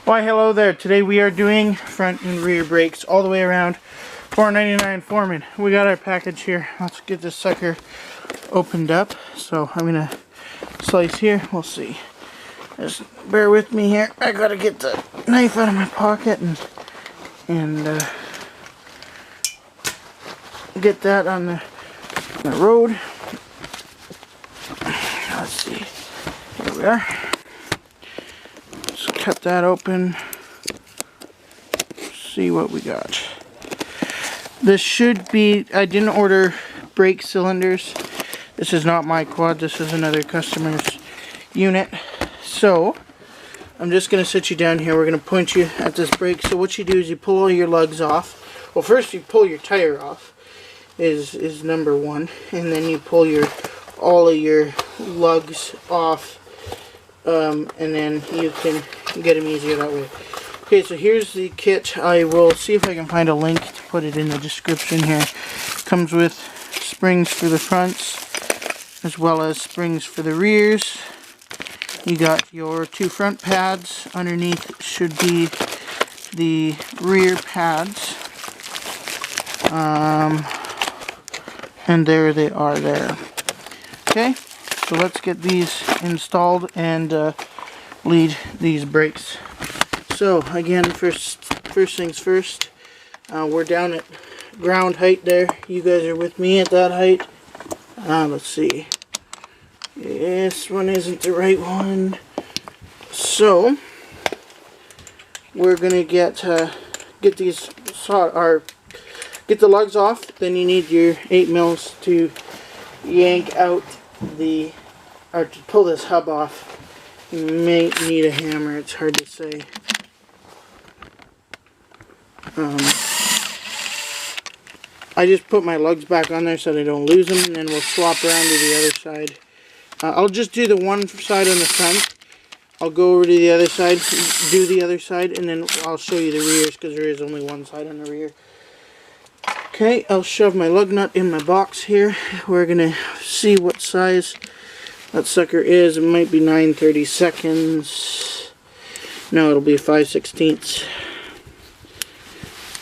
Why hello there. Today we are doing front and rear brakes all the way around. $4.99 Foreman. We got our package here. Let's get this sucker opened up. So I'm gonna slice here. We'll see. Just bear with me here. I gotta get the knife out of my pocket and get that on the road. Let's see. Here we are. Let's cut that open. See what we got. This should be, I didn't order brake cylinders. This is not my quad, this is another customer's unit. So, I'm just going to sit you down here. We're going to point you at this brake. So what you do is you pull all your lugs off. Well, first you pull your tire off, is number one. And then you pull all of your lugs off. And then you can get them easier that way. Okay, so here's the kit. I will see if I can find a link to put it in the description here. Comes with springs for the fronts, as well as springs for the rears. You got your two front pads. Underneath should be the rear pads. And there they are there. Okay, so let's get these installed and lead these brakes. So again, first things first, we're down at ground height there. You guys are with me at that height. Let's see. This one isn't the right one. So we're gonna get these get the lugs off. Then you need your 8 mils to yank out or to pull this hub off. You may need a hammer. It's hard to say. I just put my lugs back on there so they don't lose them, and then we'll swap around to the other side. I'll just do the one side on the front. I'll go over to the other side, do the other side, and then I'll show you the rears because there is only one side on the rear. Okay, I'll shove my lug nut in my box here. We're gonna see what size that sucker is. It might be 9/32. No, it'll be 5/16.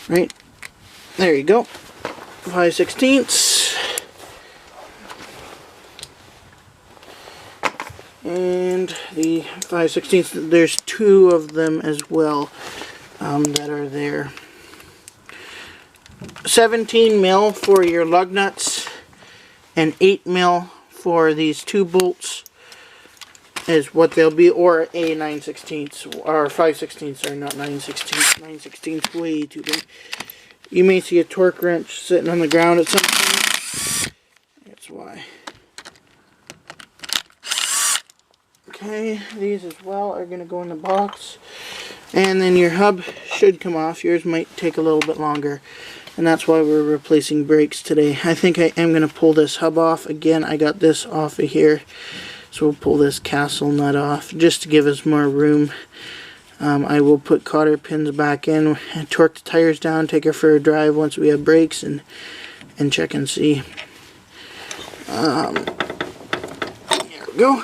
Right, there you go. 5/16. And the 5/16, there's two of them as well that are there. 17 mil for your lug nuts and 8 mil for these two bolts is what they'll be, or a 9/16 or 5/16, sorry, not 9/16. 9/16 way too big. You may see a torque wrench sitting on the ground at some point. That's why. Okay, these as well are going to go in the box. And then your hub should come off. Yours might take a little bit longer. And that's why we're replacing brakes today. I think I am going to pull this hub off. Again, I got this off of here. So we'll pull this castle nut off just to give us more room. I will put cotter pins back in, and torque the tires down, take her for a drive once we have brakes, and check and see. There we go.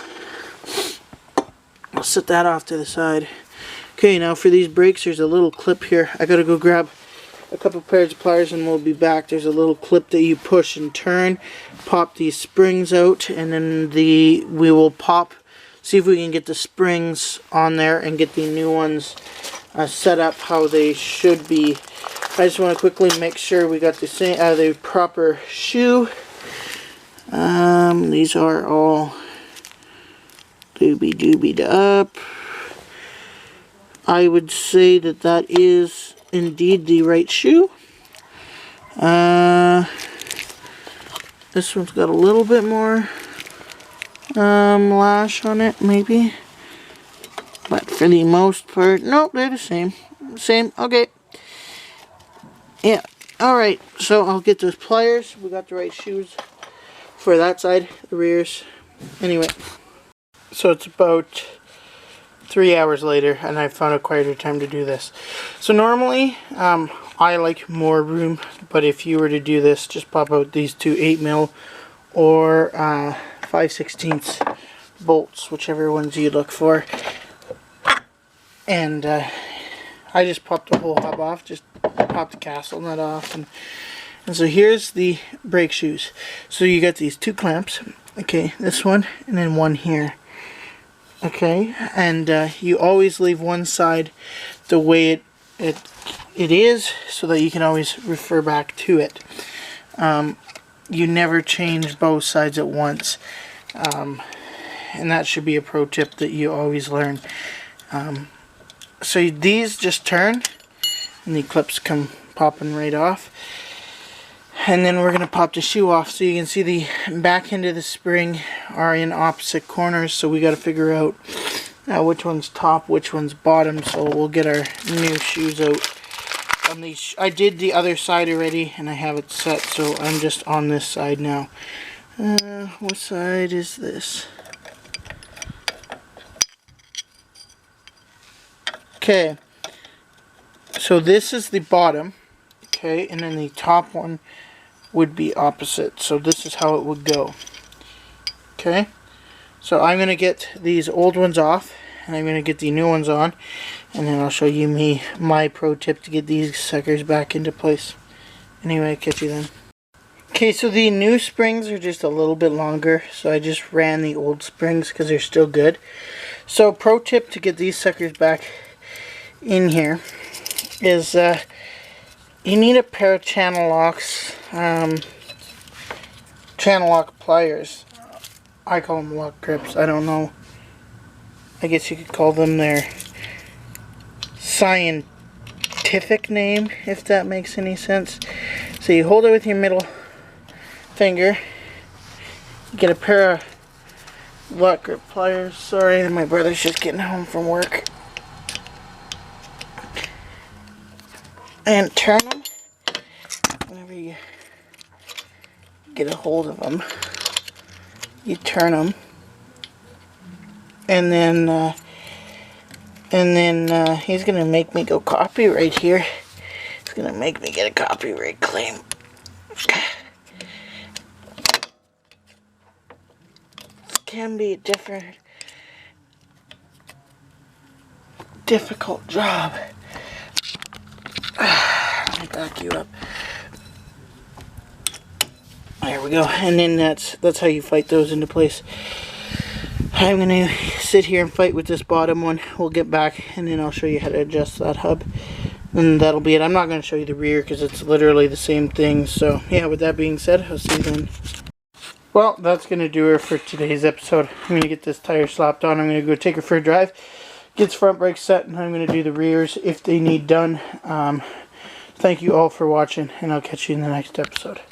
I'll set that off to the side. Okay, now for these brakes, there's a little clip here. I gotta go grab a couple pairs of pliers and we'll be back. There's a little clip that you push and turn, pop these springs out, and then we will see if we can get the springs on there and get the new ones set up how they should be. I just want to quickly make sure we got the proper shoe. These are all doobie up. I would say that is indeed the right shoe. This one's got a little bit more lash on it, maybe, but for the most part, nope, they're the same. Okay, yeah, alright, so I'll get those pliers. We got the right shoes for that side, the rears. Anyway, so it's about 3 hours later, and I found a quieter time to do this. So normally, I like more room, but if you were to do this, just pop out these two 8 mil or 5/16 bolts, whichever ones you look for, and I just popped the whole hub off, just popped the castle nut off, and so here's the brake shoes. So you got these 2 clamps, okay, this one and then one here, okay, and you always leave one side the way it is, so that you can always refer back to it. You never change both sides at once, and that should be a pro tip that you always learn. So these just turn and the clips come popping right off, and then we're going to pop the shoe off. So you can see the back end of the spring are in opposite corners, so we got to figure out which one's top, which one's bottom. So we'll get our new shoes out. I did the other side already and I have it set, so I'm just on this side now. What side is this? Okay, so this is the bottom, okay, and then the top one would be opposite. So this is how it would go. Okay, so I'm going to get these old ones off and I'm going to get the new ones on, and then I'll show you my pro tip to get these suckers back into place. Anyway, catch you then. Okay, so the new springs are just a little bit longer, so I just ran the old springs because they're still good. So pro tip to get these suckers back in here is you need a pair of channel locks, channel lock pliers. I call them lock grips. I don't know. I guess you could call them their scientific name, if that makes any sense. So you hold it with your middle finger. You get a pair of lock grip pliers. Sorry, my brother's just getting home from work. And turn them whenever you get a hold of them. You turn them, and then he's gonna make me go copyright here. He's gonna make me get a copyright claim. This can be a difficult job. Let me back you up. There we go. And then that's how you fight those into place. I'm gonna sit here and fight with this bottom one. We'll get back and then I'll show you how to adjust that hub. And that'll be it. I'm not gonna show you the rear because it's literally the same thing. So yeah, with that being said, I'll see you then. Well, that's gonna do it for today's episode. I'm gonna get this tire slapped on. I'm gonna go take her for a drive, get its front brakes set, and I'm gonna do the rears if they need done. Thank you all for watching, and I'll catch you in the next episode.